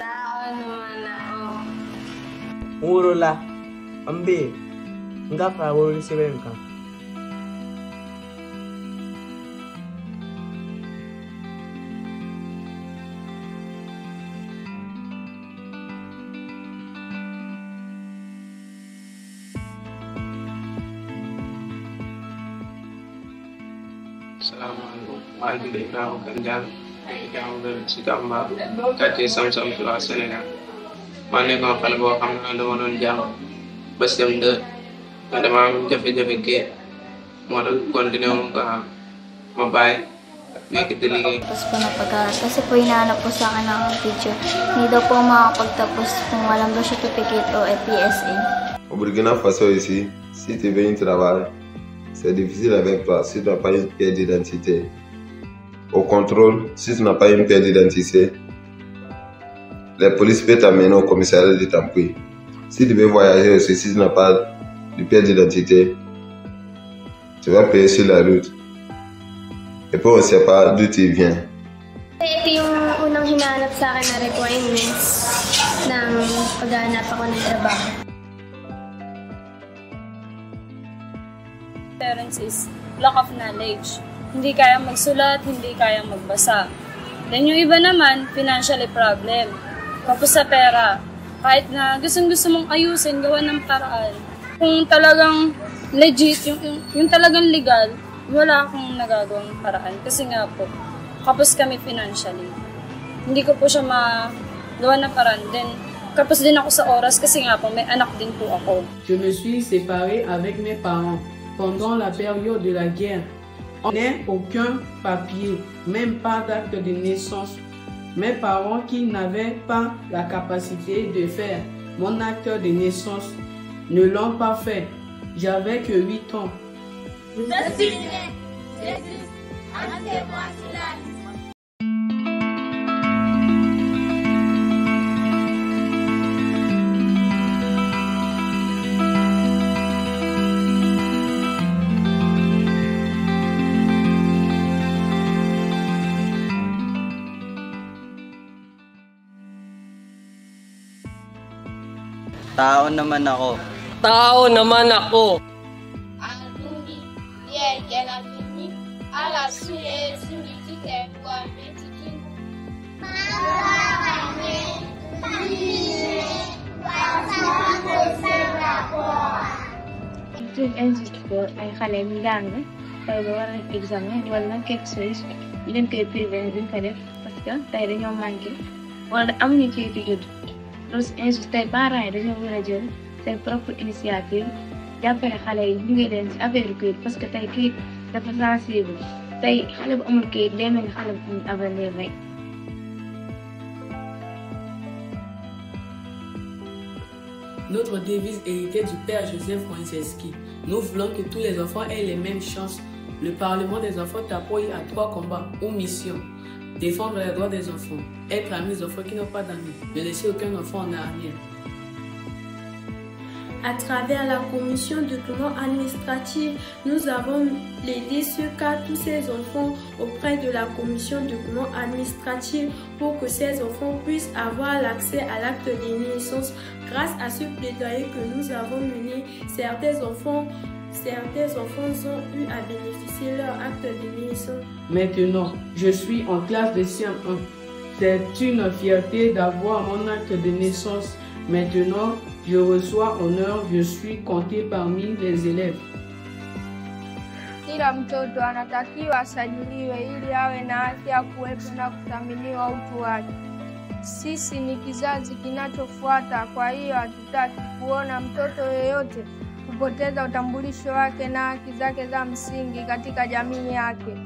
Tao naman ako. Muro la. Ambi. Ngapa wuri siwem ka. Assalamualaikum warahmatullahi wabarakatuh. Ikaw si Kamba kati sam-sam ci waa Sénégal maa nekkoon xale boo xam ne dama doon jàng ba CM2 dama am jafe-jafe kii moo tax continué wu ma bàyyi nekk di liggéey. Tapos po napag-aaral kasi po hinahanap po sa akin ng teacher. Hindi daw po makakapagtapos kung walang daw certificate o PSA. Au Burkina Faso ici, si tu veux un travail, c'est difficile avec toi si tu n'as pas une pièce d'identité. Au contrôle, si tu n'as pas une pièce d'identité, la police peut t'amener au commissariat de Tampouy. Si tu veux voyager aussi, si tu n'as pas de pièce d'identité, tu vas payer sur la route. Et puis on ne sait pas d'où tu viens. Ito yung unang hinahanap sa akin na requirements ng paghahanap ako ng trabaho. Parents is lack of knowledge. Hindi kayang magsulat, hindi kayang magbasa. Then yung iba naman, financially problem. Kapos sa pera, kahit na gusto mong ayusin, gawa ng paraan. Kung talagang legit, yung talagang legal, wala akong nagagawang paraan. Kasi nga po, kapos kami financially. Hindi ko po siya magawa ng paraan. Then, kapos din ako sa oras kasi nga po, may anak din po ako. Je me suis séparée avec mes parents pendant la période de la guerre. On n'a aucun papier, même pas d'acte de naissance. Mes parents qui n'avaient pas la capacité de faire mon acte de naissance ne l'ont pas fait. J'avais que 8 ans. Je suis né. Jésus, annonce-moi cela. Tao naman ako. Tao naman ako. Insist ko ay xale mi jàng tey ba war a def examen wala quelque chose ñu leen koy privé duñ ko def parce que tey dañoo manqué wala amuñu kayitu judd loolu si injuste tey parents yi dañoo war a jël seen propre initiative jàppale xale yi ñu ngi leen si affaire kayit parce que tey kayit dafa sensible tey xale bu amul kayit day mel ni xale bu amul avenir rek. Notre devise héritée du père Joseph Franceski. Nous voulons que tous les enfants aient les mêmes chances. Le Parlement des enfants t'appuie à 3 combats ou missions. Défendre les droits des enfants, être amis des enfants qui n'ont pas d'amis, ne laisser aucun enfant en arrière. À travers la commission de document administratif, nous avons plaidé ce cas tous ces enfants auprès de la commission de document administratif pour que ces enfants puissent avoir l'accès à l'acte de naissance. Grâce à ce plaidoyer que nous avons mené, certains enfants ont eu à bénéficier de leur acte de naissance. Maintenant, je suis en classe de CM1. C'est une fierté d'avoir mon acte de naissance. Maintenant, je reçois honneur, je suis compté parmi les élèves. Kila mtoto anatakiwa asajiliwe ili awe na haki ya kuwepo na kuthaminiwa utu wake. Sisi ni kizazi kinachofuata, kwa hiyo hatutaki kuona mtoto yeyote kupoteza utambulisho wake na haki zake za msingi katika jamii yake.